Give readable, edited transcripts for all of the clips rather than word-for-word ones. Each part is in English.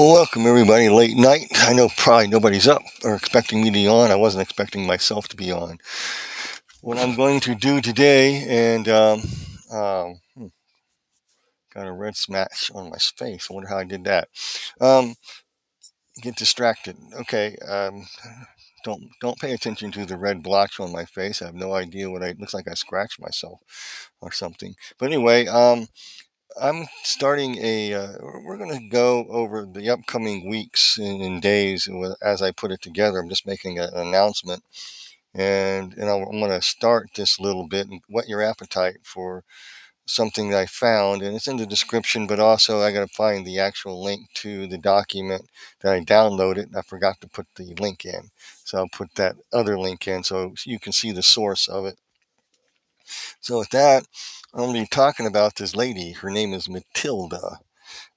Welcome everybody, late night. I know probably nobody's up or expecting me to be on. I wasn't expecting myself to be on. What I'm going to do today, and um, hmm, got a red smash on my face. I wonder how I did that. Um, get distracted. Okay. Don't pay attention to the red blotch on my face. I have no idea what it looks like. I scratched myself or something. But anyway, I'm starting a. We're going to go over the upcoming weeks and days as I put it together. I'm just making an announcement, and I'm going to start this little bit and whet your appetite for something that I found, and it's in the description. But also, I got to find the actual link to the document that I downloaded. I forgot to put the link in, so I'll put that other link in so you can see the source of it. So with that, I'm going to be talking about this lady. Her name is Matilda,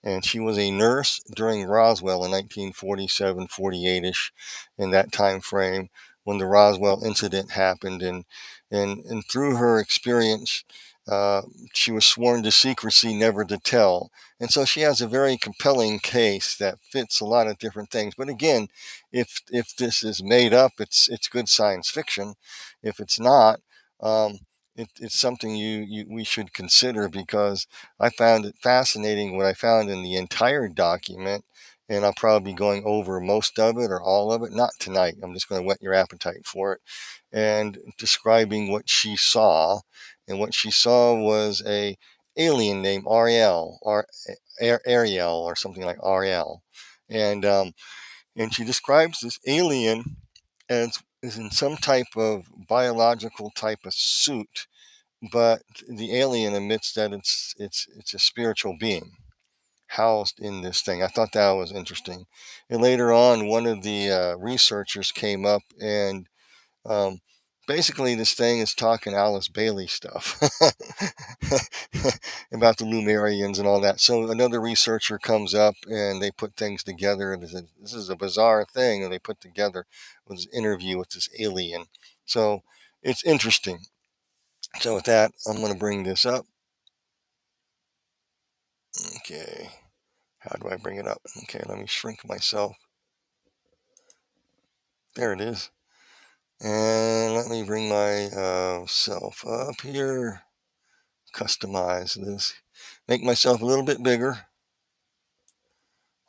and she was a nurse during Roswell in 1947, 48ish, in that time frame when the Roswell incident happened. And through her experience, uh, she was sworn to secrecy, never to tell. And so she has a very compelling case that fits a lot of different things. But again, if this is made up, it's good science fiction. If it's not, um, it's something we should consider, because I found it fascinating what I found in the entire document, and I'll probably be going over most of it or all of it. Not tonight. I'm just going to whet your appetite for it and describing what she saw. And what she saw was a alien named Ariel or Ariel or something like Ariel, and and she describes this alien as is in some type of biological type of suit, but the alien admits that it's a spiritual being housed in this thing. I thought that was interesting. And later on, one of the researchers came up and um, basically this thing is talking Alice Bailey stuff about the Lumerians and all that. So another researcher comes up and they put things together, and this is a bizarre thing, and they put together this interview with this alien. So it's interesting. So with that, I'm going to bring this up. Okay. How do I bring it up? Okay, let me shrink myself. There it is. And let me bring myself up here. Customize this. Make myself a little bit bigger.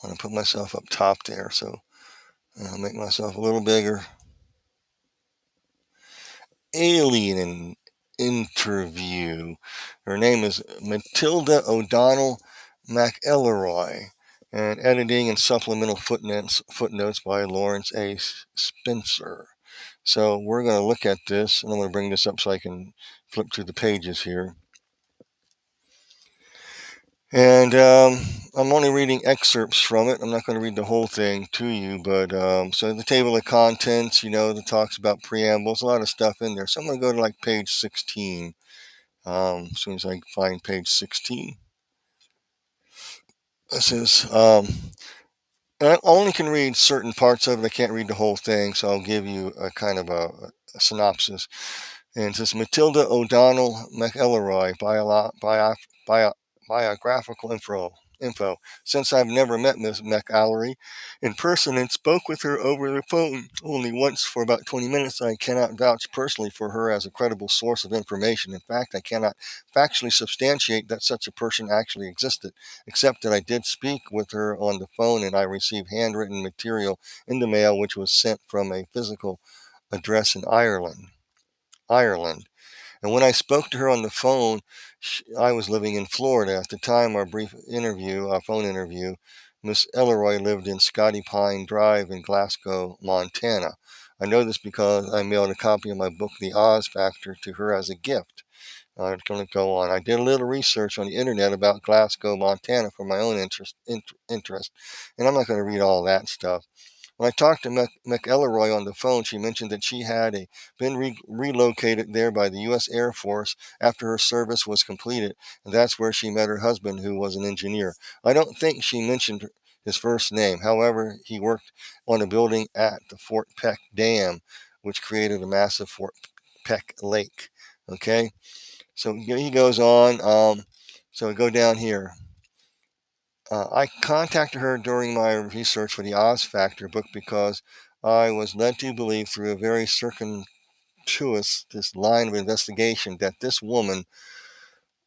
I'm going to put myself up top there. So I'll make myself a little bigger. Alien interview. Her name is Matilda O'Donnell MacElroy. And editing and supplemental footnotes by Lawrence A. Spencer. So we're going to look at this, and I'm going to bring this up so I can flip through the pages here. And I'm only reading excerpts from it. I'm not going to read the whole thing to you, but so the table of contents, that talks about preambles, a lot of stuff in there. So I'm going to go to like page 16 as soon as I find page 16. This is, I only can read certain parts of it. I can't read the whole thing, so I'll give you a kind of a synopsis. And it says Matilda O'Donnell MacElroy, biographical info. Since I've never met Miss MacElroy in person and spoke with her over the phone only once for about 20 minutes, I cannot vouch personally for her as a credible source of information. In fact, I cannot factually substantiate that such a person actually existed, except that I did speak with her on the phone and I received handwritten material in the mail which was sent from a physical address in Ireland. And when I spoke to her on the phone, I was living in Florida. At the time, our phone interview, Miss Elroy lived in Scotty Pine Drive in Glasgow, Montana. I know this because I mailed a copy of my book, The Oz Factor, to her as a gift. I'm going to go on. I did a little research on the internet about Glasgow, Montana for my own interest, and I'm not going to read all that stuff. When I talked to MacElroy on the phone, she mentioned that she had been relocated there by the U.S. Air Force after her service was completed, and that's where she met her husband, who was an engineer. I don't think she mentioned his first name. However, he worked on a building at the Fort Peck Dam, which created a massive Fort Peck Lake. Okay, so he goes on. So we go down here. I contacted her during my research for the Oz Factor book because I was led to believe through a very circuitous this line of investigation that this woman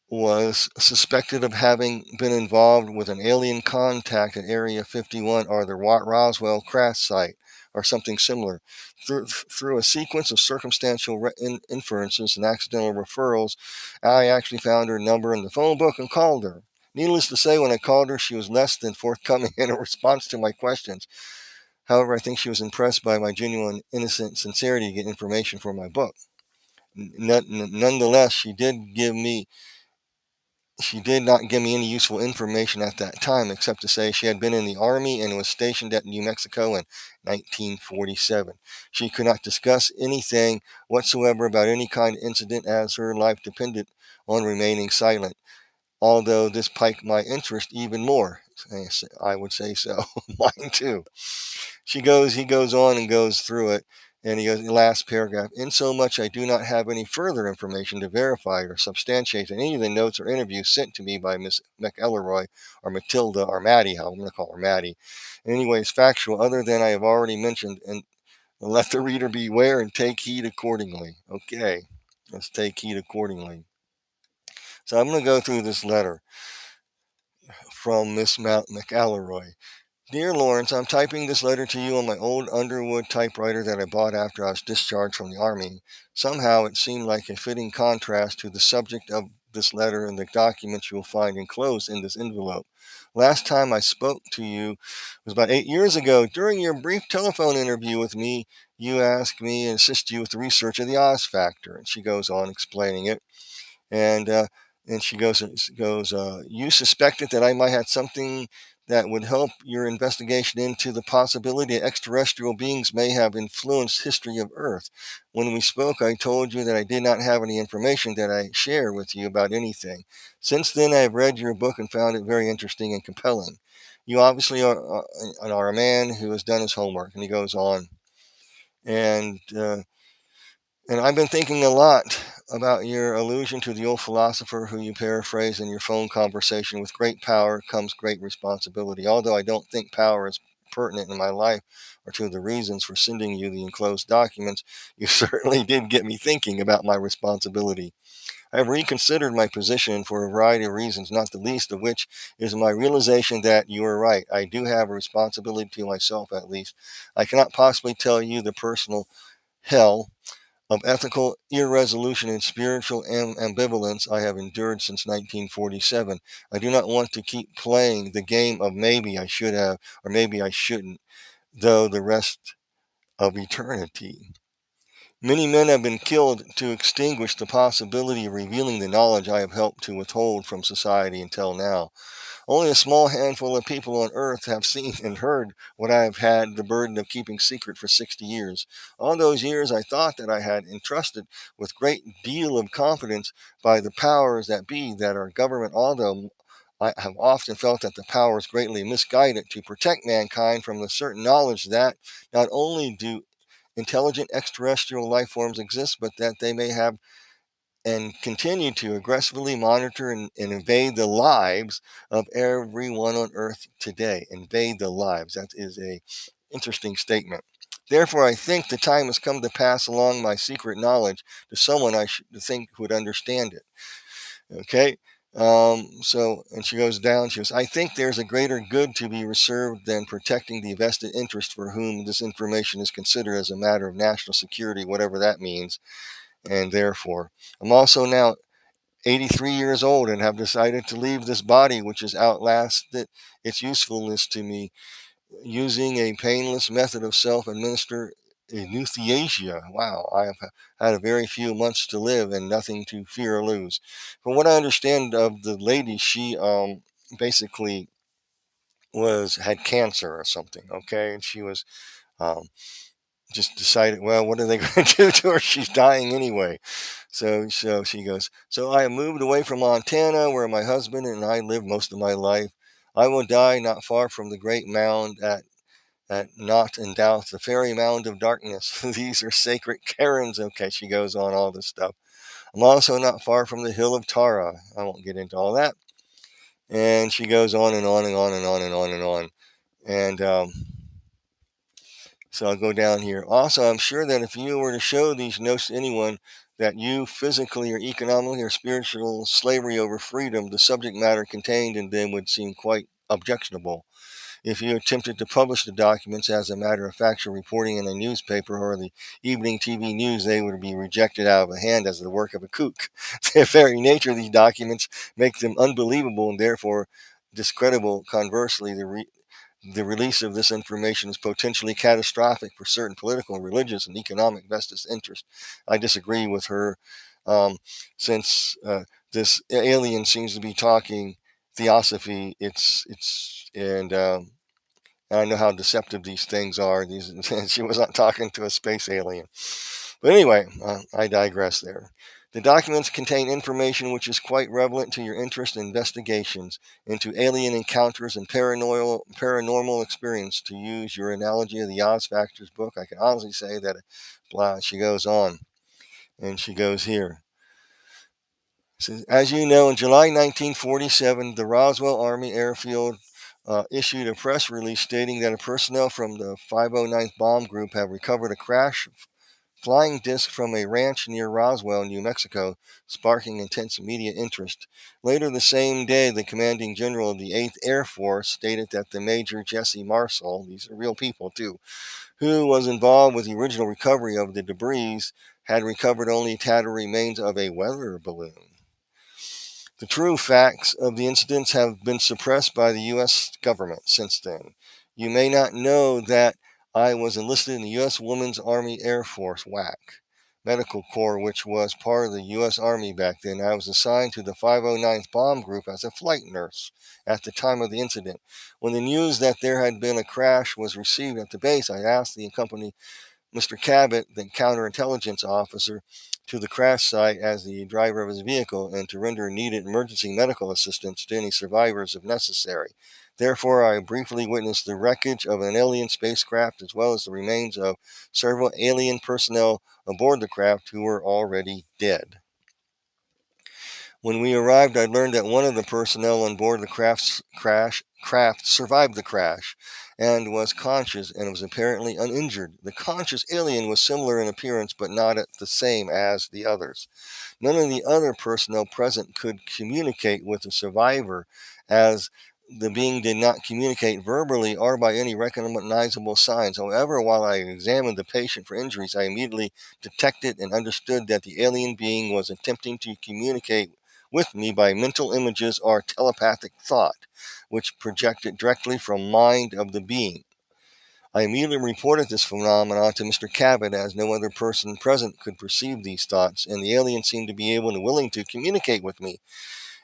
was suspected of having been involved with an alien contact at Area 51 or the Roswell crash site or something similar. Through a sequence of circumstantial inferences and accidental referrals, I actually found her number in the phone book and called her. Needless to say, when I called her, she was less than forthcoming in a response to my questions. However, I think she was impressed by my genuine, innocent sincerity to get information for my book. Nonetheless, she did not give me any useful information at that time, except to say she had been in the Army and was stationed at New Mexico in 1947. She could not discuss anything whatsoever about any kind of incident, as her life depended on remaining silent, although this piqued my interest even more. I would say so. Mine too. He goes on and goes through it. And he goes, the last paragraph, in so much I do not have any further information to verify or substantiate any of the notes or interviews sent to me by Miss MacElroy or Matilda or Matty, how I'm going to call her Matty, in any ways factual, other than I have already mentioned, and let the reader beware and take heed accordingly. Okay, let's take heed accordingly. So I'm going to go through this letter from Miss MacElroy. Dear Lawrence, I'm typing this letter to you on my old Underwood typewriter that I bought after I was discharged from the Army. Somehow it seemed like a fitting contrast to the subject of this letter and the documents you will find enclosed in this envelope. Last time I spoke to you was about 8 years ago. During your brief telephone interview with me, you asked me to assist you with the research of the Oz factor. And she goes on explaining it. And uh, and she goes, you suspected that I might have something that would help your investigation into the possibility that extraterrestrial beings may have influenced history of Earth. When we spoke, I told you that I did not have any information that I share with you about anything. Since then, I have read your book and found it very interesting and compelling. You obviously are a man who has done his homework. And he goes on. And and I've been thinking a lot about your allusion to the old philosopher who you paraphrase in your phone conversation. With great power comes great responsibility. Although I don't think power is pertinent in my life or to the reasons for sending you the enclosed documents, you certainly did get me thinking about my responsibility. I have reconsidered my position for a variety of reasons, not the least of which is my realization that you are right. I do have a responsibility to myself, at least. I cannot possibly tell you the personal hell of ethical irresolution and spiritual ambivalence I have endured since 1947. I do not want to keep playing the game of maybe I should have or maybe I shouldn't, though the rest of eternity. Many men have been killed to extinguish the possibility of revealing the knowledge I have helped to withhold from society until now. Only a small handful of people on earth have seen and heard what I have had the burden of keeping secret for 60 years. All those years I thought that I had entrusted with great deal of confidence by the powers that be that are government, although I have often felt that the power is greatly misguided to protect mankind from the certain knowledge that not only do intelligent extraterrestrial life forms exist, but that they may have and continue to aggressively monitor and invade the lives of everyone on earth today. Invade the lives. That is a interesting statement. Therefore, I think the time has come to pass along my secret knowledge to someone I should think would understand it. Okay. And she goes down. She goes, I think there's a greater good to be reserved than protecting the vested interest for whom this information is considered as a matter of national security, whatever that means. And therefore, I'm also now 83 years old and have decided to leave this body, which has outlasted its usefulness to me, using a painless method of self-administered euthanasia. Wow, I have had a very few months to live and nothing to fear or lose. From what I understand of the lady, she basically had cancer or something. Okay, and she was um, just decided, well, what are they going to do to her? She's dying anyway. So she goes, so I moved away from Montana, where my husband and I lived most of my life. I will die not far from the great mound at Knot and Doubt, the fairy mound of darkness. These are sacred cairns. Okay, she goes on all this stuff. I'm also not far from the hill of Tara. I won't get into all that. And she goes on and on and on and on and on and on. And so I'll go down here. Also, I'm sure that if you were to show these notes to anyone, that you physically or economically or spiritual slavery over freedom, the subject matter contained in them would seem quite objectionable. If you attempted to publish the documents as a matter of factual reporting in a newspaper or the evening TV news, they would be rejected out of hand as the work of a kook. The very nature of these documents makes them unbelievable and therefore discreditable. Conversely, the release of this information is potentially catastrophic for certain political, religious, and economic vested interests. I disagree with her, since this alien seems to be talking theosophy. And I know how deceptive these things are. She was not talking to a space alien. But anyway, I digress there. The documents contain information which is quite relevant to your interest in investigations into alien encounters and paranormal experience. To use your analogy of the Oz Factors book, I can honestly say that she goes on, and she goes here. Says, as you know, in July 1947, the Roswell Army Airfield issued a press release stating that personnel from the 509th Bomb Group have recovered a crash flying disc from a ranch near Roswell, New Mexico, sparking intense media interest. Later the same day, the commanding general of the 8th Air Force stated that the Major Jesse Marshall, these are real people too, who was involved with the original recovery of the debris, had recovered only tattered remains of a weather balloon. The true facts of the incidents have been suppressed by the U.S. government since then. You may not know that I was enlisted in the U.S. Women's Army Air Force, WAC, Medical Corps, which was part of the U.S. Army back then. I was assigned to the 509th Bomb Group as a flight nurse at the time of the incident. When the news that there had been a crash was received at the base, I asked the company Mr. Cabot, the counterintelligence officer, to the crash site as the driver of his vehicle and to render needed emergency medical assistance to any survivors if necessary. Therefore, I briefly witnessed the wreckage of an alien spacecraft as well as the remains of several alien personnel aboard the craft who were already dead. When we arrived, I learned that one of the personnel on board the craft survived the crash and was conscious and was apparently uninjured. The conscious alien was similar in appearance but not the same as the others. None of the other personnel present could communicate with the survivor, as the being did not communicate verbally or by any recognizable signs. However, while I examined the patient for injuries, I immediately detected and understood that the alien being was attempting to communicate with me by mental images or telepathic thought, which projected directly from mind of the being. I immediately reported this phenomenon to Mr. Cabot, as no other person present could perceive these thoughts, and the alien seemed to be able and willing to communicate with me.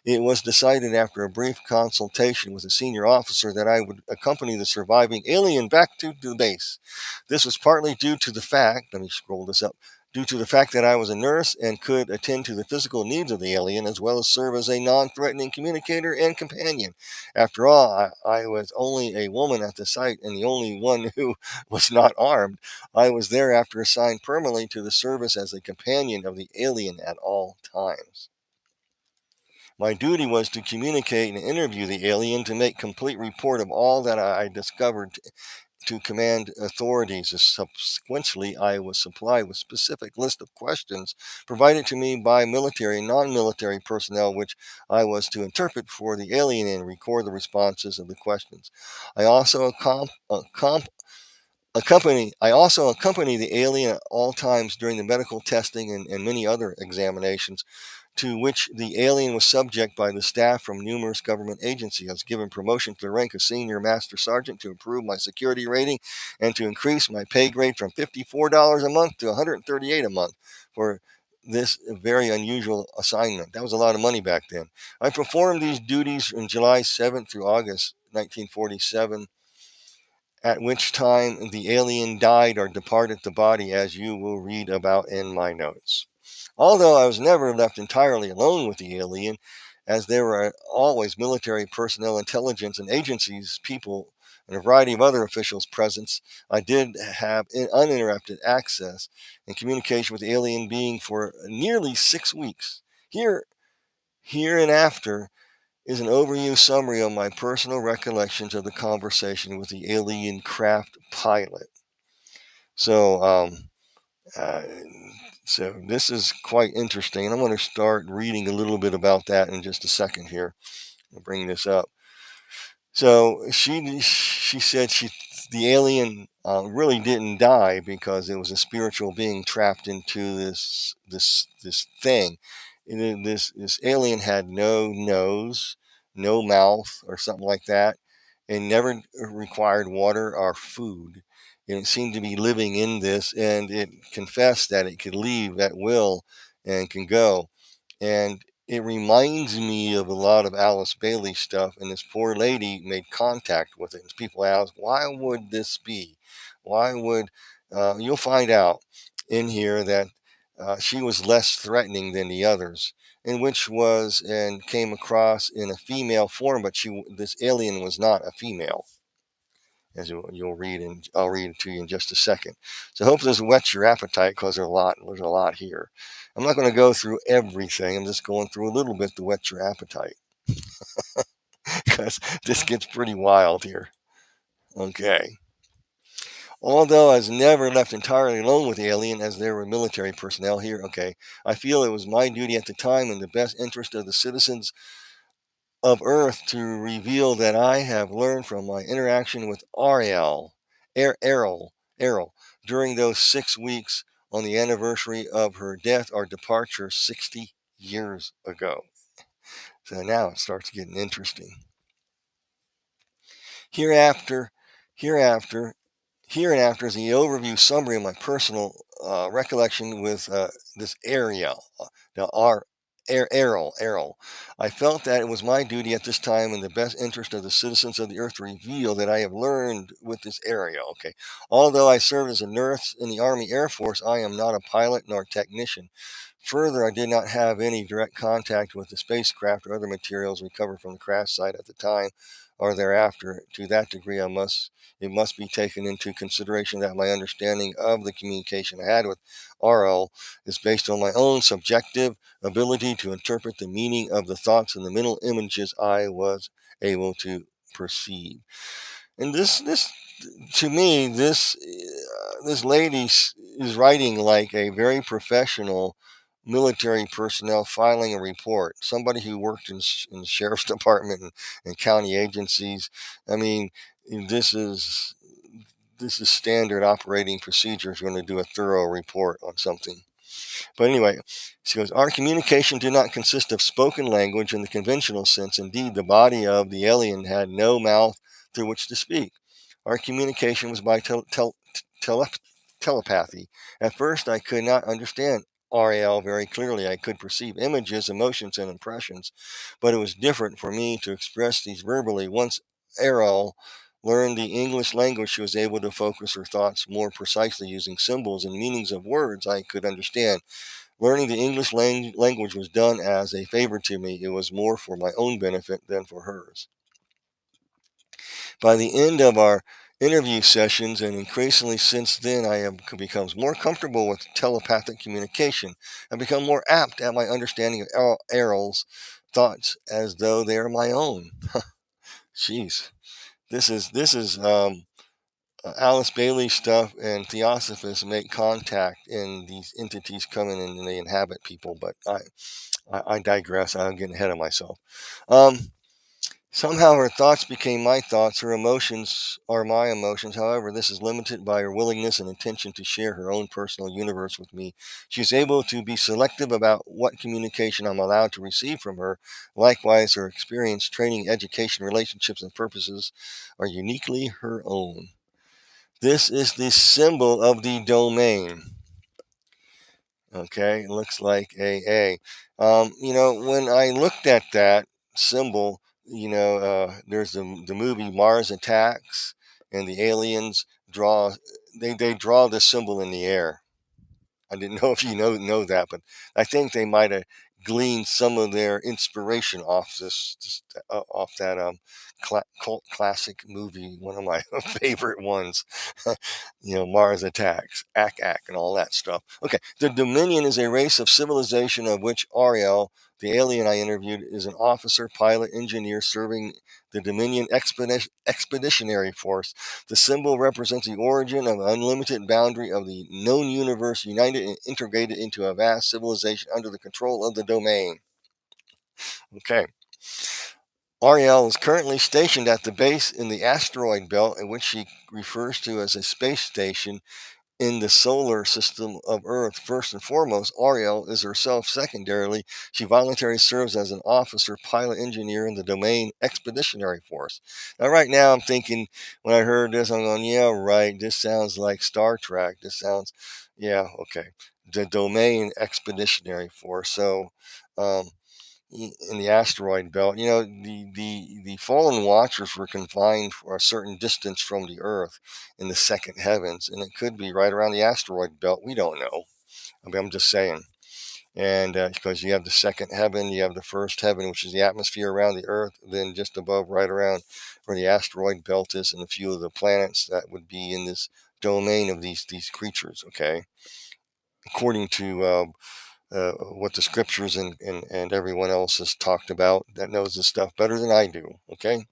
It was decided after a brief consultation with a senior officer that I would accompany the surviving alien back to the base. This was partly due to the fact, let me scroll this up, due to the fact that I was a nurse and could attend to the physical needs of the alien as well as serve as a non-threatening communicator and companion. After all, I was only a woman at the site and the only one who was not armed. I was thereafter assigned permanently to the service as a companion of the alien at all times. My duty was to communicate and interview the alien to make complete report of all that I discovered to command authorities. Subsequently, I was supplied with specific list of questions provided to me by military and non-military personnel, which I was to interpret for the alien and record the responses of the questions. I also accompany the alien at all times during the medical testing and many other examinations to which the alien was subject by the staff from numerous government agencies. I was given promotion to the rank of senior master sergeant to improve my security rating and to increase my pay grade from $54 a month to $138 a month for this very unusual assignment. That was a lot of money back then. I performed these duties from July 7th through August 1947, at which time the alien died or departed the body, as you will read about in my notes. Although I was never left entirely alone with the alien, as there were always military personnel, intelligence, and agencies, people, and a variety of other officials present, I did have uninterrupted access and communication with the alien being for nearly 6 weeks. Here and after, is an overview summary of my personal recollections of the conversation with the alien craft pilot. So, uh, so this is quite interesting. And I'm going to start reading a little bit about that in just a second here. I'll bring this up. So she said the alien really didn't die because it was a spiritual being trapped into this thing. This alien had no nose, no mouth, or something like that, and never required water or food. And it seemed to be living in this, and it confessed that it could leave at will and can go. And it reminds me of a lot of Alice Bailey stuff. And this poor lady made contact with it. And people ask, why would this be? Why would you'll find out in here that she was less threatening than the others, and which was and came across in a female form, but this alien was not a female, as you'll read, and I'll read it to you in just a second. So I hope this whets your appetite, because there's a lot here. I'm not going to go through everything. I'm just going through a little bit to whet your appetite, because this gets pretty wild here. Okay. Although I was never left entirely alone with the alien, as there were military personnel here, okay, I feel it was my duty at the time, in the best interest of the citizens of Earth, to reveal that I have learned from my interaction with Errol, during those 6 weeks on the anniversary of her death or departure 60 years ago. So now it starts getting interesting. Hereafter, hereafter, Here and after is the overview summary of my personal recollection with this area, the Errol. I felt that it was my duty at this time, in the best interest of the citizens of the earth, to reveal that I have learned with this area. Okay. Although I served as a nurse in the Army Air Force, I am not a pilot nor technician. Further, I did not have any direct contact with the spacecraft or other materials recovered from the crash site at the time or thereafter. To that degree, it must be taken into consideration that my understanding of the communication I had with RL is based on my own subjective ability to interpret the meaning of the thoughts and the mental images I was able to perceive. And this to me, this lady is writing like a very professional military personnel filing a report. Somebody who worked in the sheriff's department and county agencies. I mean, this is this is standard operating procedure if you're going to do a thorough report on something. But anyway, she goes, our communication did not consist of spoken language in the conventional sense. Indeed, the body of the alien had no mouth through which to speak. Our communication was by telepathy. At first, I could not understand RAL very clearly. I could perceive images, emotions, and impressions, but it was different for me to express these verbally. Once RAL learned the English language, she was able to focus her thoughts more precisely using symbols and meanings of words I could understand. Learning the English language was done as a favor to me. It was more for my own benefit than for hers. By the end of our interview sessions, and increasingly since then, I have become more comfortable with telepathic communication. I've become more apt at my understanding of Errol's thoughts as though they are my own. Jeez, this is Alice Bailey stuff, and theosophists make contact, and these entities come in and they inhabit people. But I digress. I'm getting ahead of myself. Somehow her thoughts became my thoughts, her emotions are my emotions. However, this is limited by her willingness and intention to share her own personal universe with me. She is able to be selective about what communication I'm allowed to receive from her. Likewise, her experience, training, education, relationships, and purposes are uniquely her own. This is the symbol of the domain. Okay, it looks like AA. When I looked at that symbol, there's the movie Mars Attacks, and the aliens they draw this symbol in the air. I didn't know if you know that, but I think they might have gleaned some of their inspiration off off that cult classic movie, one of my favorite ones. Mars Attacks, Ak, and all that stuff. Okay, the Dominion is a race of civilization of which Ariel, The alien I interviewed is an officer, pilot, engineer serving the Dominion Expeditionary Force. The symbol represents the origin of an unlimited boundary of the known universe, united and integrated into a vast civilization under the control of the domain. Okay. Ariel is currently stationed at the base in the asteroid belt, in which she refers to as a space station in the solar system of Earth. First and foremost, Ariel is herself. Secondarily, she voluntarily serves as an officer, pilot, engineer in the Domain Expeditionary Force. Now, right now, I'm thinking, when I heard this, I'm going, yeah, right, this sounds like Star Trek. This sounds, yeah, okay. The Domain Expeditionary Force. So, in the asteroid belt, the fallen watchers were confined for a certain distance from the Earth in the second heavens, and it could be right around the asteroid belt. We don't know. I mean, I'm just saying. And because you have the second heaven, you have the first heaven, which is the atmosphere around the Earth, then just above, right around where the asteroid belt is, and a few of the planets that would be in this domain of these creatures. Okay, according to what the scriptures and everyone else has talked about that knows this stuff better than I do. Okay.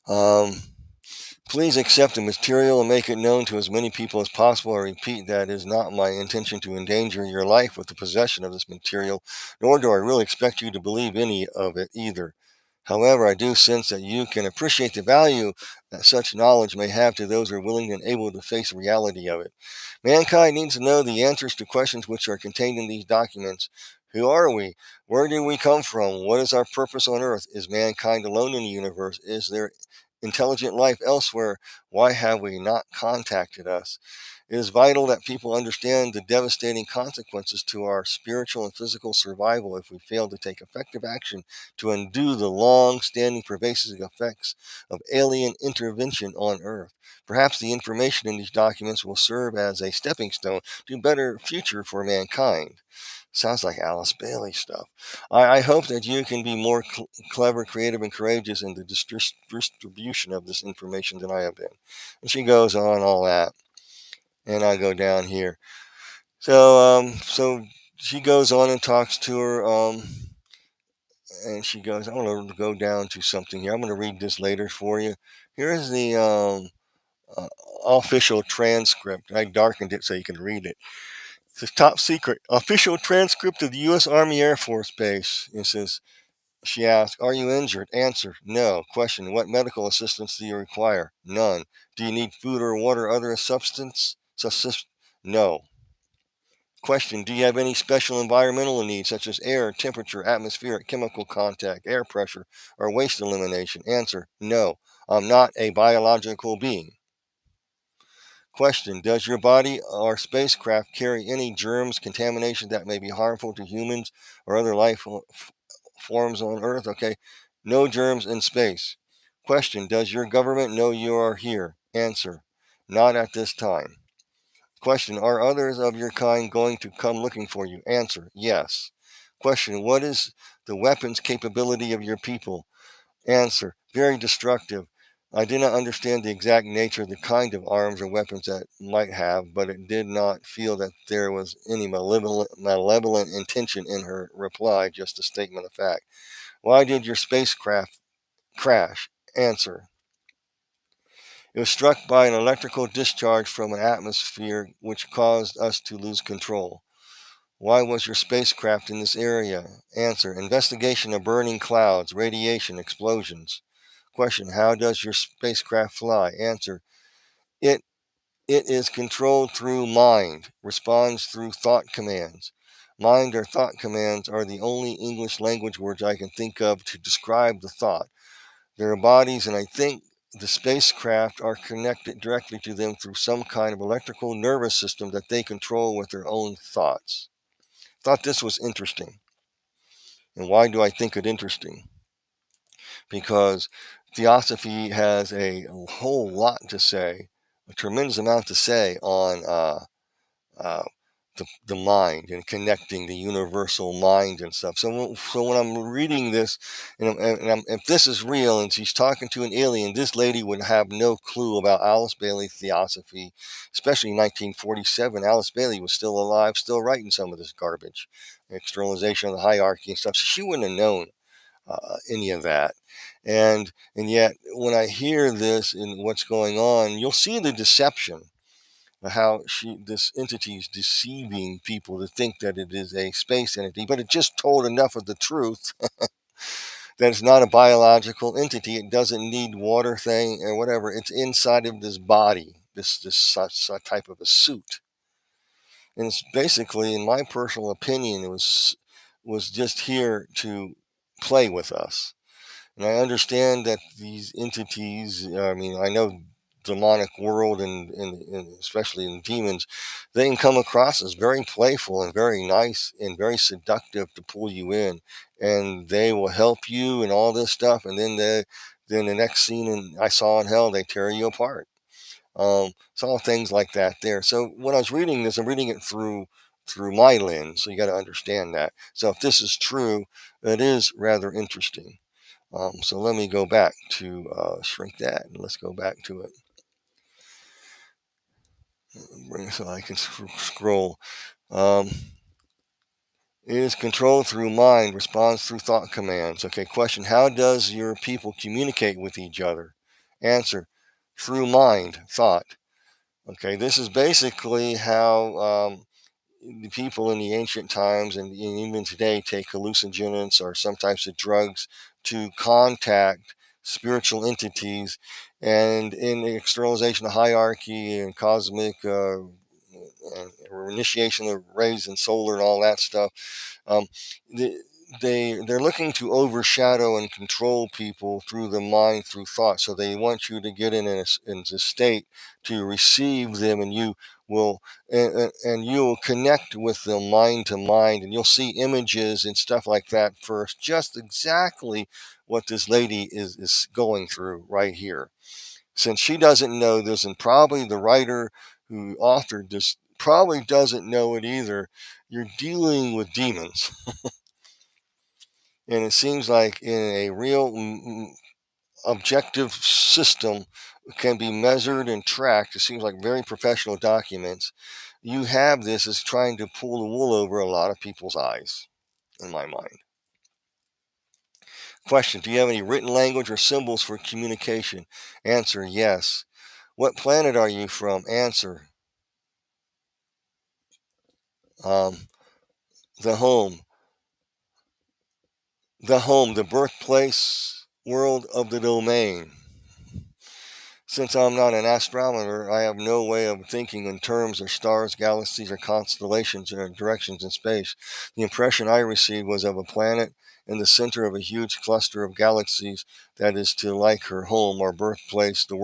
Um, Please accept the material and make it known to as many people as possible. I repeat, that is not my intention to endanger your life with the possession of this material, nor do I really expect you to believe any of it either. However, I do sense that you can appreciate the value that such knowledge may have to those who are willing and able to face the reality of it. Mankind needs to know the answers to questions which are contained in these documents. Who are we? Where do we come from? What is our purpose on earth? Is mankind alone in the universe? Is there intelligent life elsewhere? Why have we not contacted us? It is vital that people understand the devastating consequences to our spiritual and physical survival if we fail to take effective action to undo the long-standing pervasive effects of alien intervention on Earth. Perhaps the information in these documents will serve as a stepping stone to a better future for mankind. Sounds like Alice Bailey stuff. I hope that you can be more clever, creative, and courageous in the distribution of this information than I have been. And she goes on all that. And I go down here. So she goes on and talks to her, and she goes, I want to go down to something here. I'm going to read this later for you. Here's the uh, official transcript. I darkened it so you can read it. It's top secret. Official transcript of the U.S. Army Air Force Base. It says, she asks, are you injured? Answer, no. Question, what medical assistance do you require? None. Do you need food or water or other substance? No. Question, do you have any special environmental needs such as air, temperature, atmospheric, chemical contact, air pressure, or waste elimination? Answer, no. I'm not a biological being. Question, does your body or spacecraft carry any germs, contamination that may be harmful to humans or other life forms on Earth? Okay, no germs in space. Question, does your government know you are here? Answer, not at this time. Question, are others of your kind going to come looking for you? Answer, yes. Question, what is the weapons capability of your people? Answer, very destructive. I did not understand the exact nature of the kind of arms or weapons that might have, but it did not feel that there was any malevolent intention in her reply, just a statement of fact. Why did your spacecraft crash? Answer, it was struck by an electrical discharge from an atmosphere which caused us to lose control. Why was your spacecraft in this area? Answer, investigation of burning clouds, radiation, explosions. Question, how does your spacecraft fly? Answer, it is controlled through mind, responds through thought commands. Mind or thought commands are the only English language words I can think of to describe the thought. There are bodies, and I think the spacecraft are connected directly to them through some kind of electrical nervous system that they control with their own thoughts. Thought this was interesting. And why do I think it interesting? Because theosophy has a whole lot to say, a tremendous amount to say on uh, the mind and connecting the universal mind and stuff. So when I'm reading this, if this is real and she's talking to an alien, this lady would have no clue about Alice Bailey theosophy, especially in 1947. Alice Bailey was still alive, still writing some of this garbage. externalization of the hierarchy and stuff. So she wouldn't have known any of that. And yet, when I hear this and what's going on, you'll see the deception of how this entity is deceiving people to think that it is a space entity, but it just told enough of the truth that it's not a biological entity. It doesn't need water thing or whatever. It's inside of this body, this type of a suit. And it's basically, in my personal opinion, it was just here to play with us. And I understand that these entities, I mean, I know demonic world and especially in demons, they can come across as very playful and very nice and very seductive to pull you in. And they will help you and all this stuff. And then the next scene I saw in hell, they tear you apart. It's all things like that there. So when I was reading this, I'm reading it through my lens. So you got to understand that. So if this is true, it is rather interesting. So let me go back to shrink that, and let's go back to it. So I can scroll. It is controlled through mind, responds through thought commands. Okay, question: how does your people communicate with each other? Answer: through mind, thought. Okay, this is basically how the people in the ancient times and even today take hallucinogens or some types of drugs to contact spiritual entities. And in the externalization of hierarchy and cosmic and initiation of rays and solar and all that stuff, um, they're looking to overshadow and control people through the mind, through thought. So they want you to get in a state to receive them, and you will and you'll connect with them mind to mind, and you'll see images and stuff like that first. Just exactly what this lady is going through right here. Since she doesn't know this, and probably the writer who authored this probably doesn't know it either, you're dealing with demons. And it seems like in a real objective system can be measured and tracked. It seems like very professional documents. You have this as trying to pull the wool over a lot of people's eyes, in my mind. Question: do you have any written language or symbols for communication? Answer: yes. What planet are you from? Answer: um, the home. The birthplace world of the domain. Since I'm not an astronomer, I have no way of thinking in terms of stars, galaxies, or constellations or directions in space. The impression I received was of a planet in the center of a huge cluster of galaxies that is to like her home or birthplace. The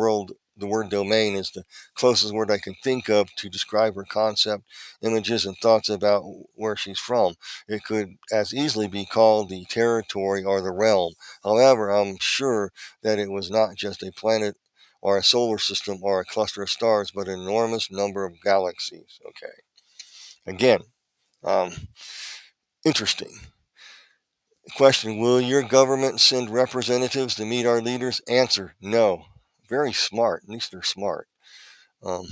word domain is the closest word I can think of to describe her concept, images, and thoughts about where she's from. It could as easily be called the territory or the realm. However, I'm sure that it was not just a planet or a solar system or a cluster of stars, but an enormous number of galaxies. Okay. Again, um, interesting. Question: will your government send representatives to meet our leaders? Answer: no. Very smart. At least they're smart. Um,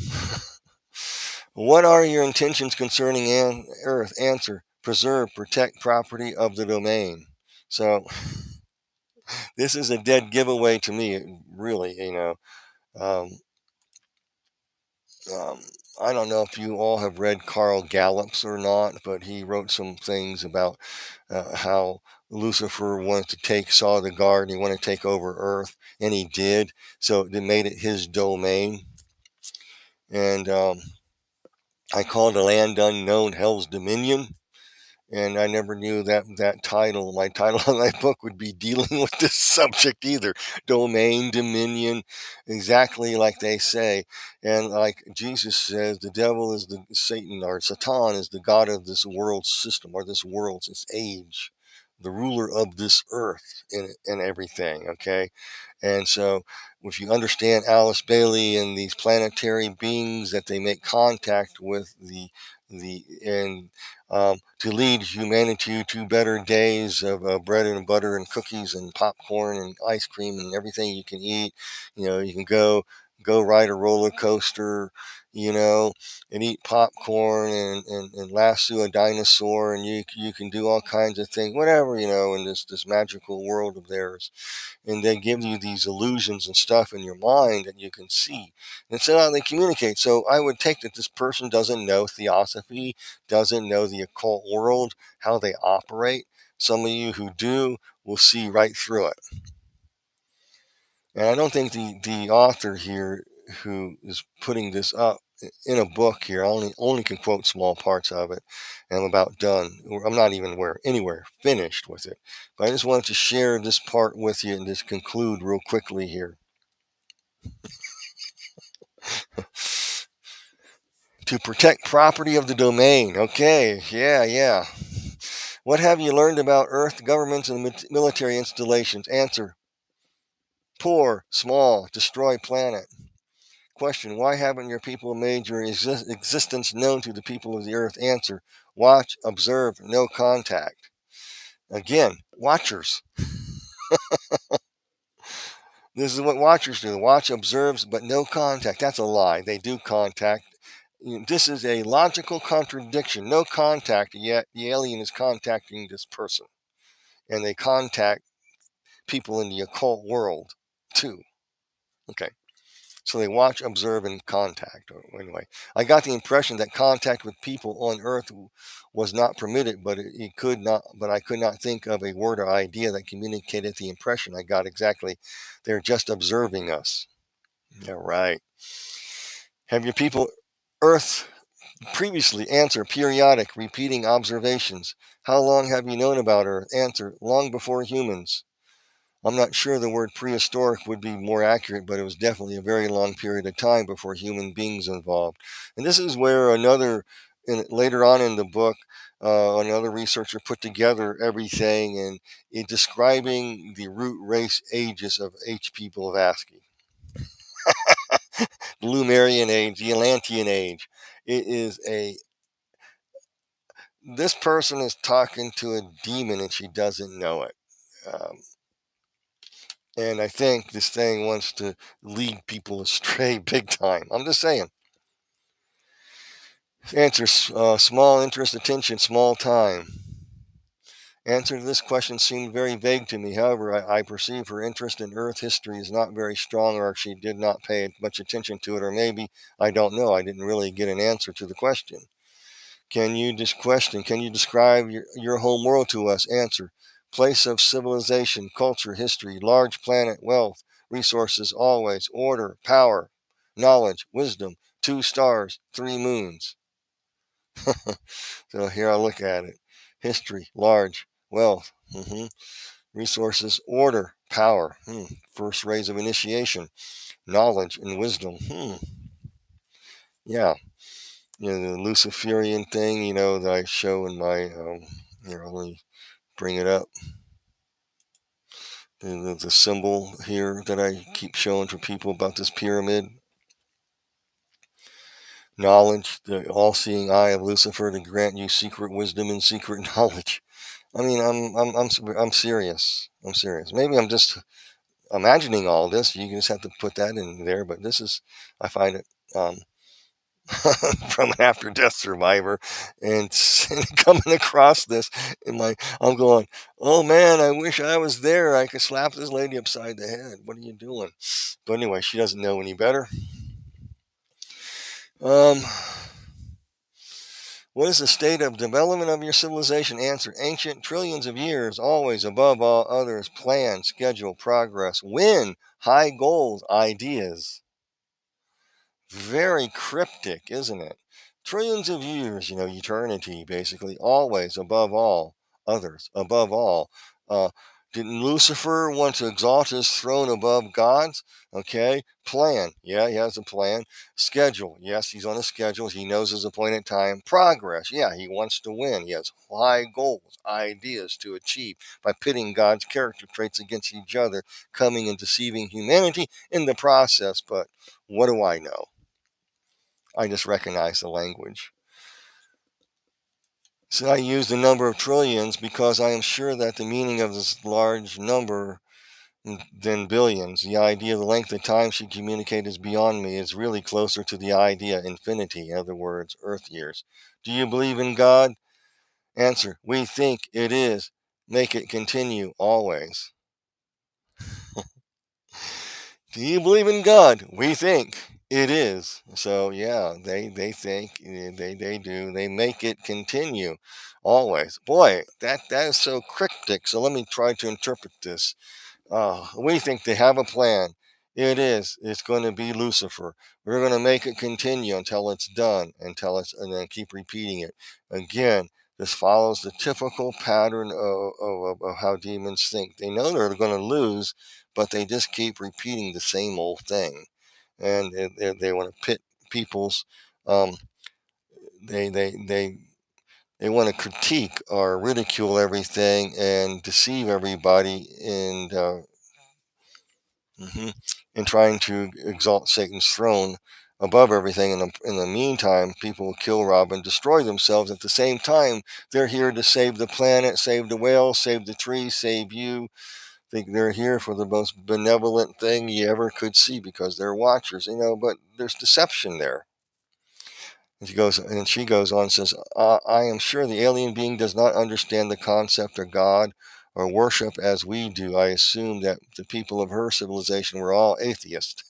what are your intentions concerning Earth? Answer: preserve, protect property of the domain. So this is a dead giveaway to me, really, Um, Um, I don't know if you all have read Carl Gallup's or not, but he wrote some things about how Lucifer saw the garden, he wanted to take over Earth, and he did. So they made it his domain. And I called the land unknown Hell's Dominion. And I never knew that title. My title of my book would be dealing with this subject either. Domain, dominion, exactly like they say. And like Jesus says, the devil is the Satan, or Satan is the god of this world system, or this world's age, the ruler of this earth and everything. Okay. And so if you understand Alice Bailey and these planetary beings that they make contact with, to lead humanity to better days of bread and butter and cookies and popcorn and ice cream and everything you can eat. You can go go ride a roller coaster, and eat popcorn and lasso a dinosaur, and you can do all kinds of things, whatever, in this magical world of theirs. And they give you these illusions and stuff in your mind that you can see. And so how they communicate. So I would take that this person doesn't know theosophy, doesn't know the occult world, how they operate. Some of you who do will see right through it. And I don't think the author here who is putting this up in a book here, I only can quote small parts of it, and I'm about done. I'm not even anywhere finished with it. But I just wanted to share this part with you and just conclude real quickly here. To protect property of the domain. Okay, yeah. What have you learned about Earth, governments, and military installations? Answer: poor, small, destroy planet. Question: why haven't your people made your existence known to the people of the earth? Answer: watch, observe, no contact. Again, watchers. This is what watchers do. Watch, observes, but no contact. That's a lie. They do contact. This is a logical contradiction. No contact, yet the alien is contacting this person. And they contact people in the occult world, too. Okay. So they watch, observe, and contact. Anyway, I got the impression that contact with people on Earth was not permitted, but it could not. But I could not think of a word or idea that communicated the impression I got exactly. They're just observing us. Yeah, right. Have your people Earth previously? Answer: periodic, repeating observations. How long have you known about Earth? Answer: long before humans. I'm not sure the word prehistoric would be more accurate, but it was definitely a very long period of time before human beings involved. And this is where later on in the book, another researcher put together everything and in describing the root race ages of H.P. Blavatsky. The Lumerian age, the Atlantean age. This person is talking to a demon and she doesn't know it. And I think this thing wants to lead people astray big time. I'm just saying. Answer: small interest, attention, small time. Answer to this question seemed very vague to me. However, I perceive her interest in Earth history is not very strong, or she did not pay much attention to it, or maybe, I don't know, I didn't really get an answer to the question. Can you describe your home world to us? Answer: place of civilization, culture, history, large planet, wealth, resources, always, order, power, knowledge, wisdom, 2 stars, 3 moons. So here I look at it. History, large, wealth, resources, order, power, first rays of initiation, knowledge and wisdom. Yeah. The Luciferian thing, that I show in my, let me bring it up. The symbol here that I keep showing for people about this pyramid. Knowledge, the all-seeing eye of Lucifer to grant you secret wisdom and secret knowledge. I mean, I'm serious. I'm serious. Maybe I'm just imagining all this. You just have to put that in there. But I find it from an after-death survivor, and coming across this, I'm going, oh man, I wish I was there. I could slap this lady upside the head. What are you doing? But anyway, she doesn't know any better. What is the state of development of your civilization? Answer: ancient, trillions of years, always, above all others, plan, schedule, progress, win, high goals, ideas. Very cryptic, isn't it? Trillions of years, eternity, basically, always, above all others, above all. Didn't Lucifer want to exalt his throne above God's? Okay. Plan. Yeah, he has a plan. Schedule. Yes, he's on a schedule. He knows his appointed time. Progress. Yeah, he wants to win. He has high goals, ideas to achieve by pitting God's character traits against each other, coming and deceiving humanity in the process. But what do I know? I just recognize the language. So I use the number of trillions because I am sure that the meaning of this large number than billions. The idea of the length of time she communicated is beyond me. It's really closer to the idea infinity, in other words, Earth years. Do you believe in God? Answer, we think it is. Make it continue always. Do you believe in God? We think it is. So yeah, they think they do. They make it continue always. Boy, that is so cryptic. So let me try to interpret this. We think they have a plan. It is. It's going to be Lucifer. We're going to make it continue until it's done, and then keep repeating it. Again, this follows the typical pattern of how demons think. They know they're going to lose, but they just keep repeating the same old thing. And they want to pit people's, um, they, they, they, they want to critique or ridicule everything and deceive everybody and trying to exalt Satan's throne above everything. In the meantime, people will kill, rob, and destroy themselves. At the same time, they're here to save the planet, save the whales, save the trees, save you. They're here for the most benevolent thing you ever could see because they're watchers, but there's deception there. And she goes on and says, I am sure the alien being does not understand the concept of God or worship as we do. I assume that the people of her civilization were all atheists.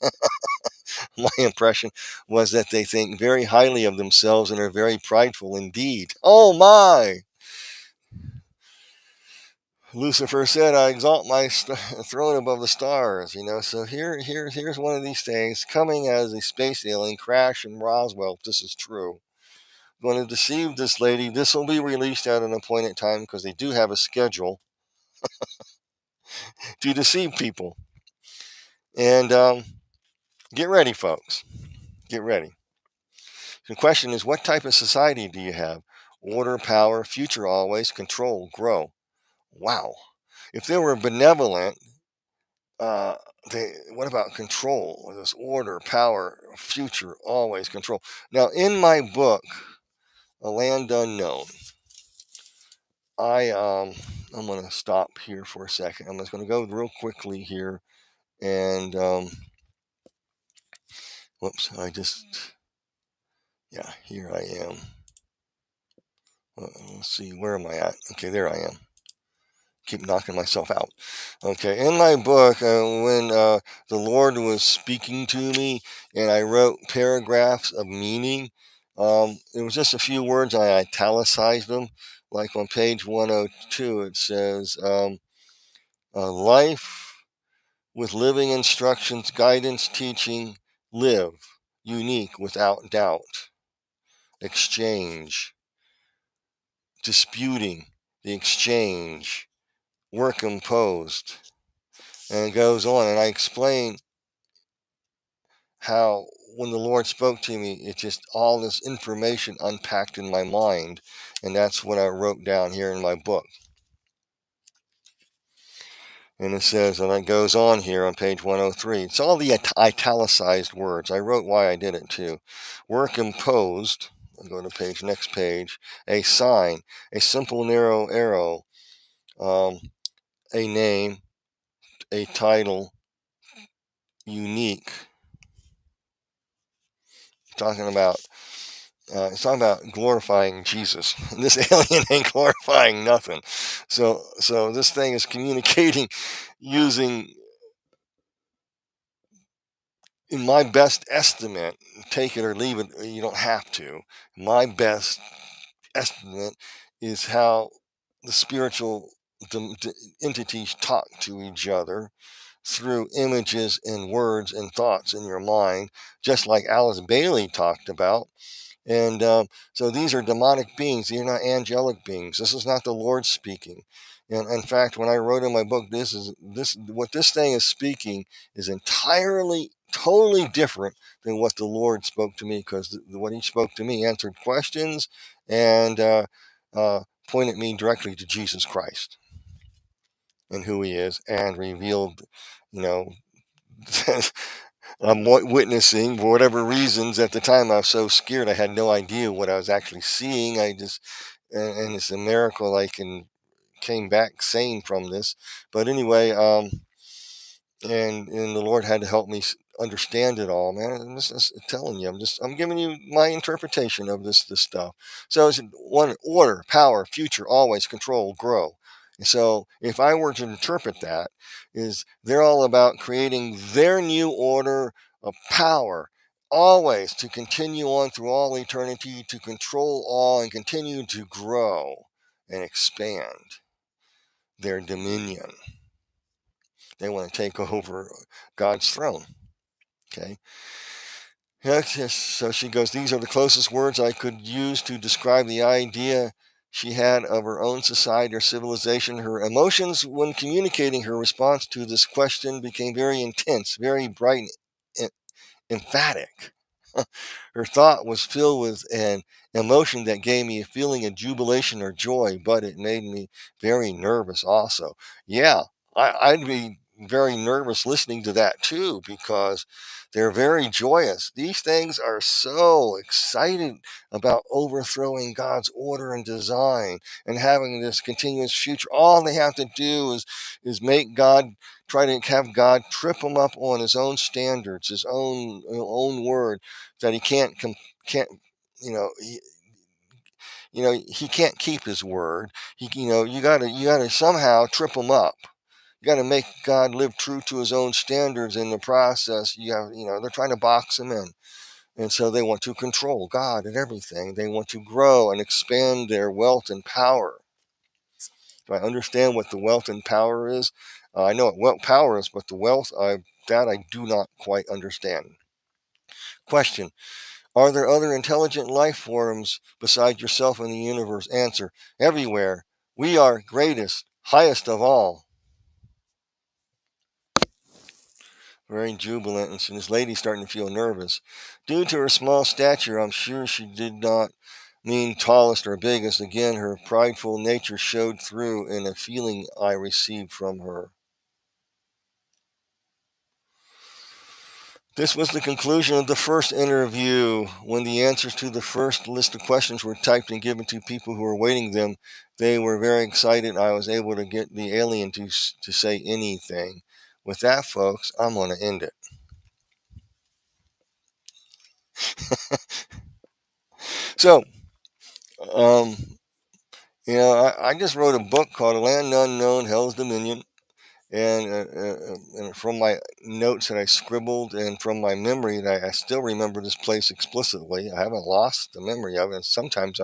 My impression was that they think very highly of themselves and are very prideful indeed. Oh my! Lucifer said, I exalt my throne above the stars, So here's one of these things coming as a space alien crash in Roswell. If this is true. Going to deceive this lady. This will be released at an appointed time because they do have a schedule to deceive people. And get ready, folks. Get ready. The question is, what type of society do you have? Order, power, future always, control, grow. Wow. If they were benevolent, uh, what about control? This order, power, future always, control. Now, in my book, A Land Unknown, I'm going to stop here for a second. I'm just going to go real quickly here, and whoops, here I am. Let's see, where am I at? Okay, there I am. Keep knocking myself out. Okay, in my book, when the Lord was speaking to me, and I wrote paragraphs of meaning, it was just a few words. I italicized them. Like on page 102, it says, life with living instructions, guidance, teaching, live, unique, without doubt, exchange, disputing, the exchange, work imposed. And it goes on, and I explain how when the Lord spoke to me, it just all this information unpacked in my mind, and that's what I wrote down here in my book. And it says, and it goes on here on page 103. It's all the italicized words. I wrote why I did it too. Work imposed. I'll go to next page. A sign, a simple narrow arrow, a name, a title, unique. Talking about it's talking about glorifying Jesus. This alien ain't glorifying nothing. So this thing is communicating using, in my best estimate, take it or leave it, you don't have to. My best estimate is how the spiritual entities talk to each other through images and words and thoughts in your mind, just like Alice Bailey talked about. And so these are demonic beings. These are not angelic beings. This is not the Lord speaking. And in fact, when I wrote in my book, what this thing is speaking is entirely, totally different than what the Lord spoke to me, because what He spoke to me answered questions and pointed me directly to Jesus Christ and who He is, and revealed, you know, I'm witnessing, for whatever reasons. At the time, I was so scared. I had no idea what I was actually seeing. And it's a miracle I came back sane from this. But anyway, and the Lord had to help me understand it all, man. I'm just telling you, I'm giving you my interpretation of this stuff. So it's one: order, power, future, always, control, grow. And so if I were to interpret that, is they're all about creating their new order of power, always to continue on through all eternity, to control all and continue to grow and expand their dominion. They want to take over God's throne. Okay. Yes. So she goes, these are the closest words I could use to describe the idea she had of her own society or civilization. Her emotions when communicating her response to this question became very intense, very bright and emphatic. Her thought was filled with an emotion that gave me a feeling of jubilation or joy, but it made me very nervous also. Yeah, I'd be very nervous listening to that too, because they're very joyous. These things are so excited about overthrowing God's order and design and having this continuous future. All they have to do is make God, try to have God trip them up on his own standards, his own word, that he can't he can't keep his word. You gotta somehow trip him up. You got to make God live true to his own standards in the process. They're trying to box him in. And so they want to control God and everything. They want to grow and expand their wealth and power. Do I understand what the wealth and power is? I know what wealth power is, but the wealth, that I do not quite understand. Question: are there other intelligent life forms besides yourself in the universe? Answer: everywhere. We are greatest, highest of all. Very jubilant, and this lady's starting to feel nervous. Due to her small stature, I'm sure she did not mean tallest or biggest. Again, her prideful nature showed through in a feeling I received from her. This was the conclusion of the first interview. When the answers to the first list of questions were typed and given to people who were waiting them, they were very excited. I was able to get the alien to say anything. With that, folks, I'm going to end it. So, um, I just wrote a book called Land Unknown, Hell's Dominion. And from my notes that I scribbled and from my memory, that I still remember this place explicitly. I haven't lost the memory of it. Sometimes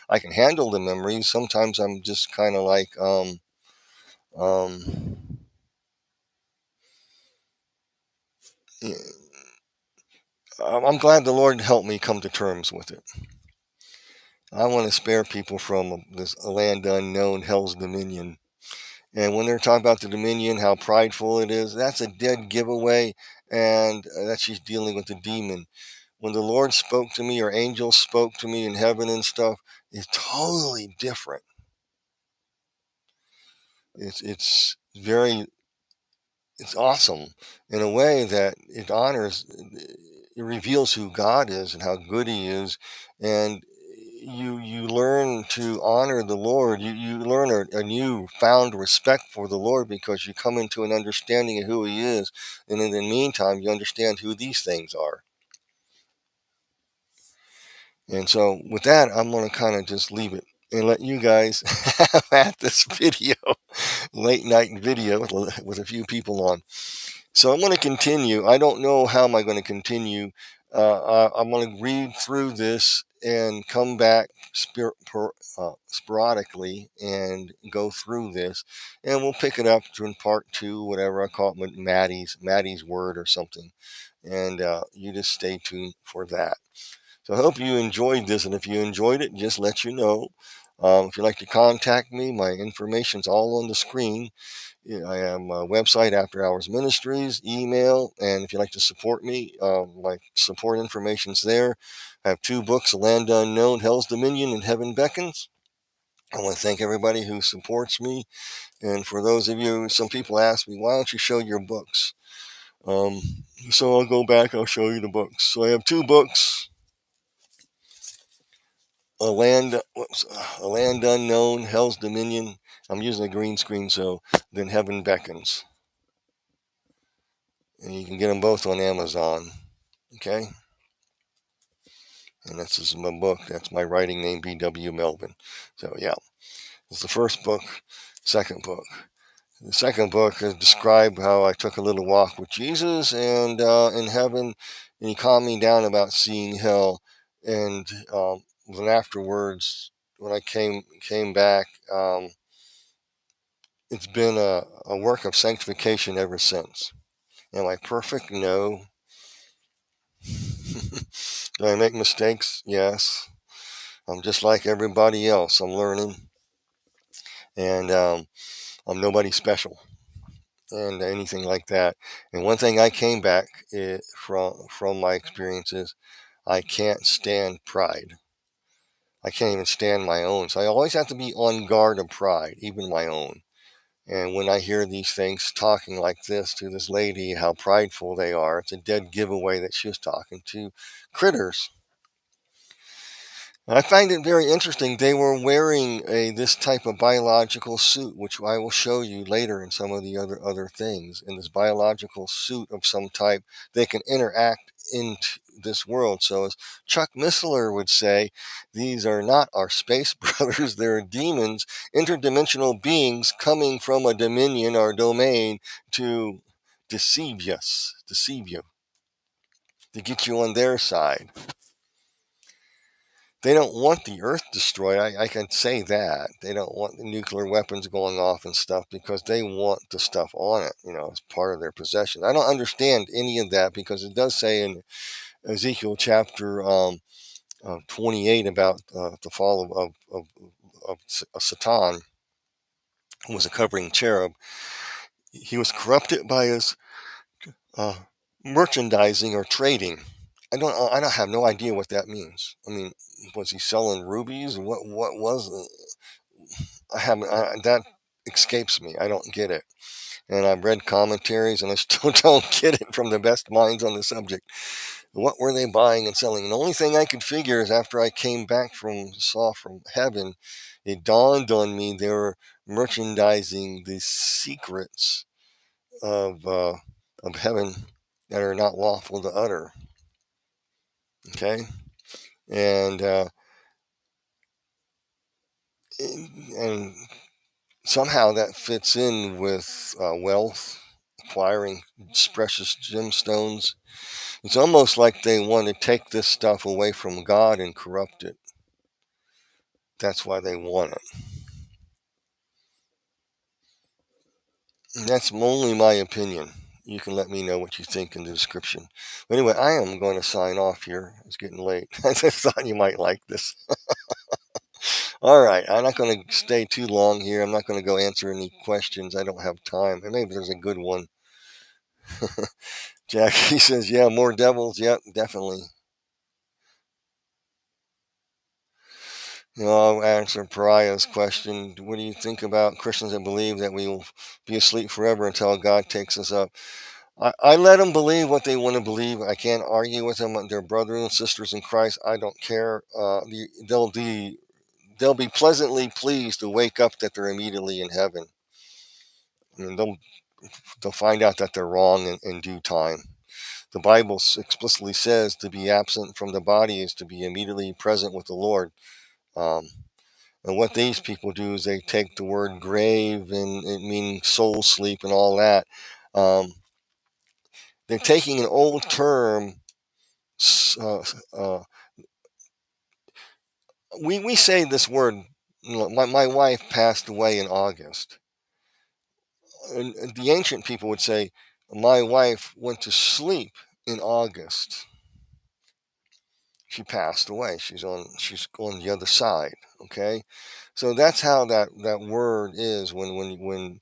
I can handle the memories. Sometimes I'm just kind of like, um, yeah, I'm glad the Lord helped me come to terms with it. I want to spare people from this land unknown, Hell's Dominion. And when they're talking about the Dominion, how prideful it is, that's a dead giveaway, and that she's dealing with the demon. When the Lord spoke to me, or angels spoke to me in heaven and stuff, it's totally different. It's awesome in a way that it reveals who God is and how good He is, and you learn to honor the Lord. You learn a new found respect for the Lord, because you come into an understanding of who He is, and in the meantime, you understand who these things are. And so, with that, I'm going to kind of just leave it and let you guys have at this video, late night video with a few people on. So I'm going to continue. I don't know how am I going to continue. I'm going to read through this and come back sporadically and go through this, and we'll pick it up in part two, whatever I call it, with Matty's word or something. And you just stay tuned for that. So I hope you enjoyed this, and if you enjoyed it, just let you know. If you'd like to contact me, my information's all on the screen. I am a website, After Hours Ministries, email, and if you'd like to support me, my support information's there. I have two books, Land Unknown, Hell's Dominion, and Heaven Beckons. I want to thank everybody who supports me. And for those of you, some people ask me, why don't you show your books? Um, so I'll go back, I'll show you the books. So I have two books. A land unknown, Hell's Dominion. I'm using a green screen, so then Heaven Beckons. And you can get them both on Amazon. Okay? And this is my book. That's my writing name, B.W. Melvin. So, yeah, it's the first book. Second book. The second book is described how I took a little walk with Jesus and in heaven, and he calmed me down about seeing hell. And then afterwards, when I came back, it's been a work of sanctification ever since. Am I perfect? No. Do I make mistakes? Yes. I'm just like everybody else. I'm learning, and I'm nobody special and anything like that. And one thing I came back from my experiences, I can't stand pride. I can't even stand my own. So I always have to be on guard of pride, even my own. And when I hear these things talking like this to this lady, how prideful they are, it's a dead giveaway that she was talking to critters. I find it very interesting. They were wearing this type of biological suit, which I will show you later in some of the other things. In this biological suit of some type, they can interact into this world. So, as Chuck Missler would say, these are not our space brothers; they're demons, interdimensional beings coming from a dominion or domain to deceive you, to get you on their side. They don't want the Earth destroyed. I can say that. They don't want the nuclear weapons going off and stuff because they want the stuff on it, as part of their possession. I don't understand any of that because it does say in Ezekiel chapter 28 about the fall of Satan, who was a covering cherub. He was corrupted by his uh, merchandising or trading. I don't have no idea what that means. I mean, was he selling rubies? What was I haven't that escapes me. I don't get it. And I've read commentaries and I still don't get it from the best minds on the subject. What were they buying and selling? And the only thing I could figure is after I came back saw from heaven, it dawned on me they were merchandising the secrets of heaven that are not lawful to utter. Okay, and and somehow that fits in with wealth, acquiring precious gemstones. It's almost like they want to take this stuff away from God and corrupt it. That's why they want it. And that's only my opinion. You can let me know what you think in the description. But anyway, I am going to sign off here. It's getting late. I just thought you might like this. All right. I'm not going to stay too long here. I'm not going to go answer any questions. I don't have time. And maybe there's a good one. Jackie says, yeah, more devils. Yep, definitely. I'll answer Pariah's question. What do you think about Christians that believe that we will be asleep forever until God takes us up? I let them believe what they want to believe. I can't argue with them. They're brothers and sisters in Christ. I don't care. They'll be pleasantly pleased to wake up that they're immediately in heaven. And they'll find out that they're wrong in due time. The Bible explicitly says to be absent from the body is to be immediately present with the Lord. And what these people do is they take the word grave and it meaning soul sleep and all that. They're taking an old term. Uh, uh, we say this word. My wife passed away in August. And the ancient people would say, my wife went to sleep in August. She passed away. She's on the other side. Okay, so that's how that word is when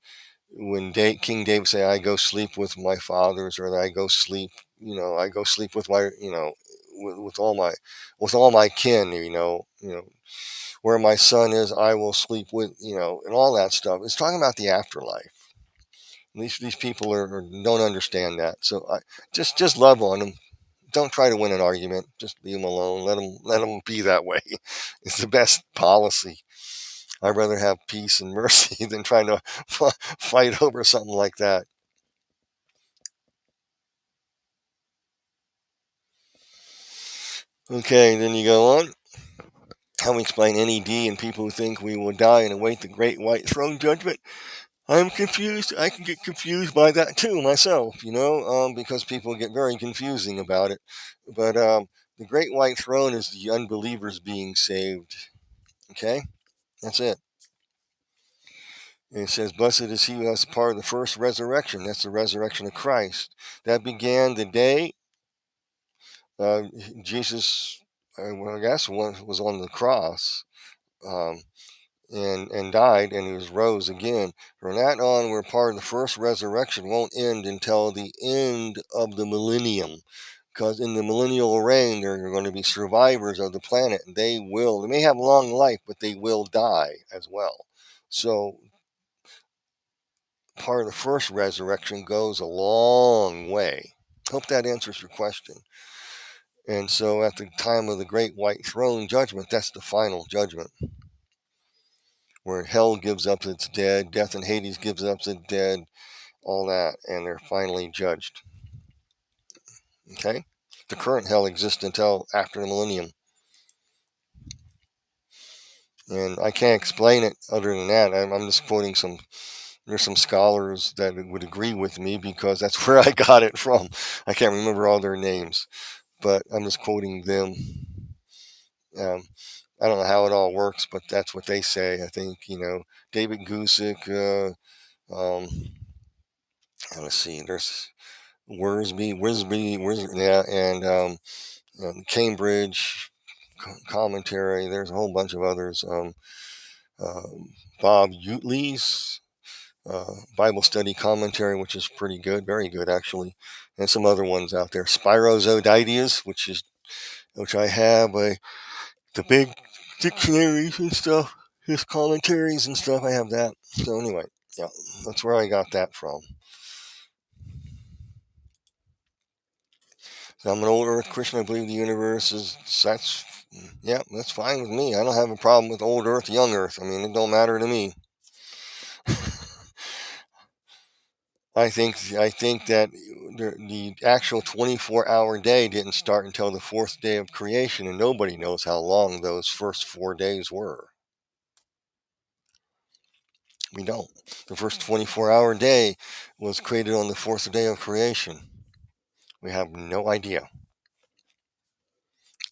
King David say, I go sleep with my fathers, or I go sleep, I go sleep with my, with all my kin, where my son is, I will sleep with, and all that stuff. It's talking about the afterlife. These people don't understand that. So I just love on them. Don't try to win an argument. Just leave them alone. Let them be that way. It's the best policy. I'd rather have peace and mercy than trying to fight over something like that. Okay, then you go on. How we explain NED and people who think we will die and await the great white throne judgment. I'm confused. I can get confused by that too myself, because people get very confusing about it. But the great white throne is the unbelievers being saved. Okay, that's it. And it says, "Blessed is he who has part of the first resurrection." That's the resurrection of Christ. That began the day uh, Jesus, I guess, was on the cross. Um, and died, and he was rose again. From that on, we're part of the first resurrection. Won't end until the end of the millennium, because in the millennial reign, there are going to be survivors of the planet. And they may have long life, but they will die as well. So part of the first resurrection goes a long way. Hope that answers your question. And so at the time of the great white throne judgment, that's the final judgment, where hell gives up its dead, death and Hades gives up its dead, all that, and they're finally judged. Okay? The current hell exists until after the millennium. And I can't explain it other than that. I'm just quoting there's some scholars that would agree with me because that's where I got it from. I can't remember all their names, but I'm just quoting them. Um, I don't know how it all works, but that's what they say. I think, David Gusick, um, let's see, there's Wisby, yeah, and Cambridge commentary. There's a whole bunch of others. Bob Utley's Bible study commentary, which is pretty good, very good actually, and some other ones out there. Spiro's Odideas, which I have the big dictionaries and stuff, his commentaries and stuff. I have that. So anyway, yeah, that's where I got that from. So I'm an old Earth Christian. I believe the universe that's fine with me. I don't have a problem with old Earth, young Earth. I mean, it don't matter to me. I think that the actual 24-hour day didn't start until the fourth day of creation, and nobody knows how long those first 4 days were. We don't. The first 24-hour day was created on the fourth day of creation. We have no idea.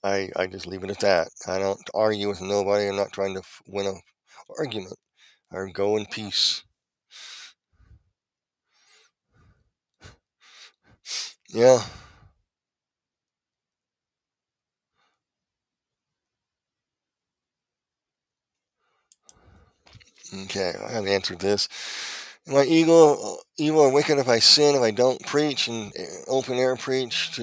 I just leave it at that. I don't argue with nobody. I'm not trying to win an argument. Or go in peace. Yeah. Okay, I have answered this. Am I evil or wicked if I sin, if I don't preach and open air preach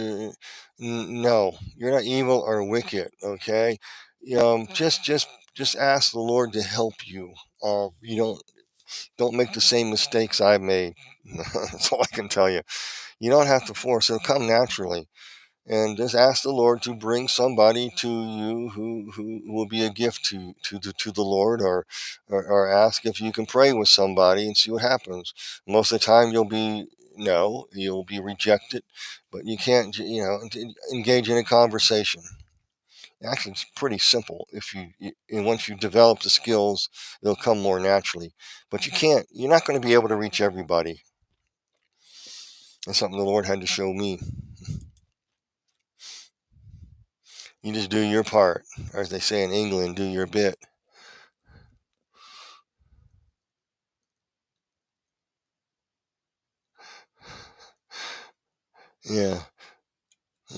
no, you're not evil or wicked. Okay, just ask the Lord to help you. You don't make the same mistakes I've made. That's all I can tell you. You don't have to force; it'll come naturally. And just ask the Lord to bring somebody to you who will be a gift to the Lord, or ask if you can pray with somebody and see what happens. Most of the time, you'll be rejected, but you can't, engage in a conversation. Actually, it's pretty simple. And once you develop the skills, it'll come more naturally. But you're not going to be able to reach everybody. That's something the Lord had to show me. You just do your part, or as they say in England, do your bit. Yeah.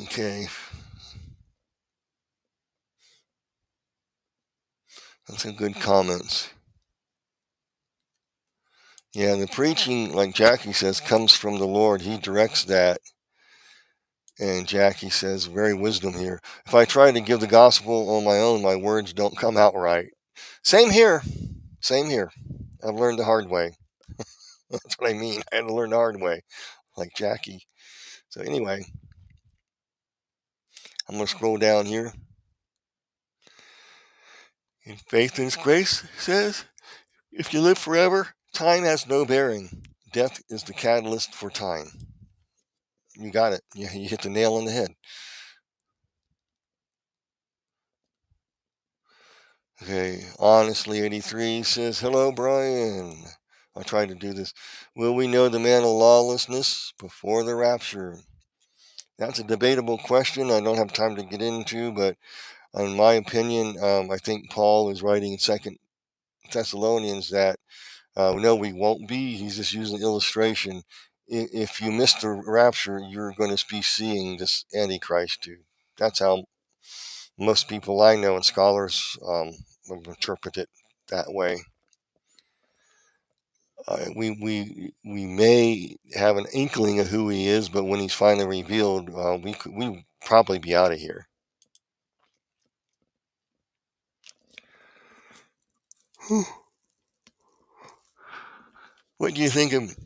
Okay. That's a good comments. Yeah, the preaching, like Jackie says, comes from the Lord. He directs that. And Jackie says, very wisdom here. If I try to give the gospel on my own, my words don't come out right. Same here. Same here. I've learned the hard way. That's what I mean. I had to learn the hard way, like Jackie. So anyway, I'm going to scroll down here. In faith in His grace says, if you live forever, time has no bearing. Death is the catalyst for time. You got it. You hit the nail on the head. Okay, honestly, 83 says, "Hello, Brian. I tried to do this. Will we know the man of lawlessness before the rapture?" That's a debatable question. I don't have time to get into, but in my opinion, I think Paul is writing in Second Thessalonians that no, we won't be. He's just using illustration. If you miss the rapture, you're going to be seeing this Antichrist too. That's how most people I know and scholars interpret it that way. We may have an inkling of who he is, but when he's finally revealed, we probably be out of here. What do you think of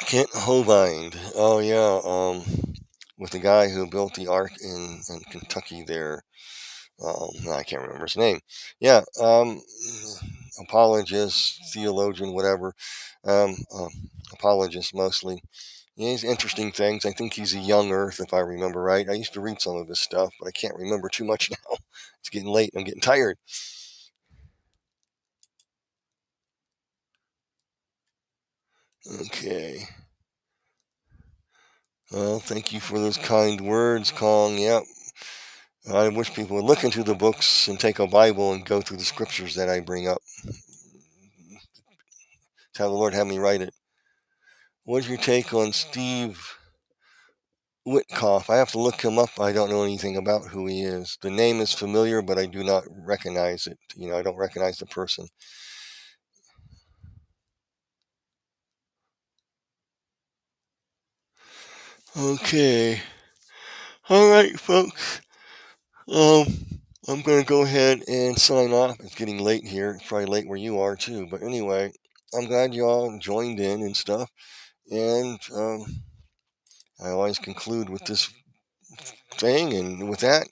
Kent Hovind? Oh yeah, with the guy who built the ark in Kentucky there. I can't remember his name. Yeah, apologist, theologian, whatever. Um, uh, Apologist mostly. Yeah, he's interesting things. I think he's a young Earth, if I remember right. I used to read some of his stuff, but I can't remember too much now. It's getting late. I'm getting tired. Okay. Well, thank you for those kind words, Kong. Yep. I wish people would look into the books and take a Bible and go through the scriptures that I bring up. Have the Lord have me write it. What's your take on Steve Witkoff? I have to look him up. I don't know anything about who he is. The name is familiar, but I do not recognize it. I don't recognize the person. Okay. All right, folks. Um, I'm going to go ahead and sign off. It's getting late here. It's probably late where you are, too. But anyway, I'm glad you all joined in and stuff. And I always conclude with this thing. And with that,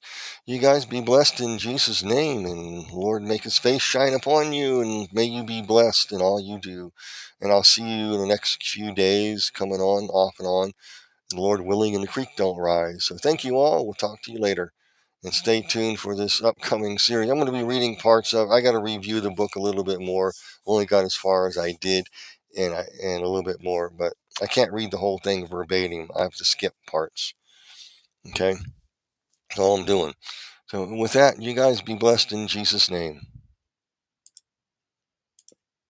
you guys be blessed in Jesus' name. And Lord, make his face shine upon you. And may you be blessed in all you do. And I'll see you in the next few days, coming on, off and on. Lord willing, and the creek don't rise. So thank you all. We'll talk to you later. And stay tuned for this upcoming series. I'm going to be reading parts of. I got to review the book a little bit more. Only got as far as I did, and a little bit more. But I can't read the whole thing verbatim. I have to skip parts. Okay, that's all I'm doing. So with that, you guys be blessed in Jesus' name.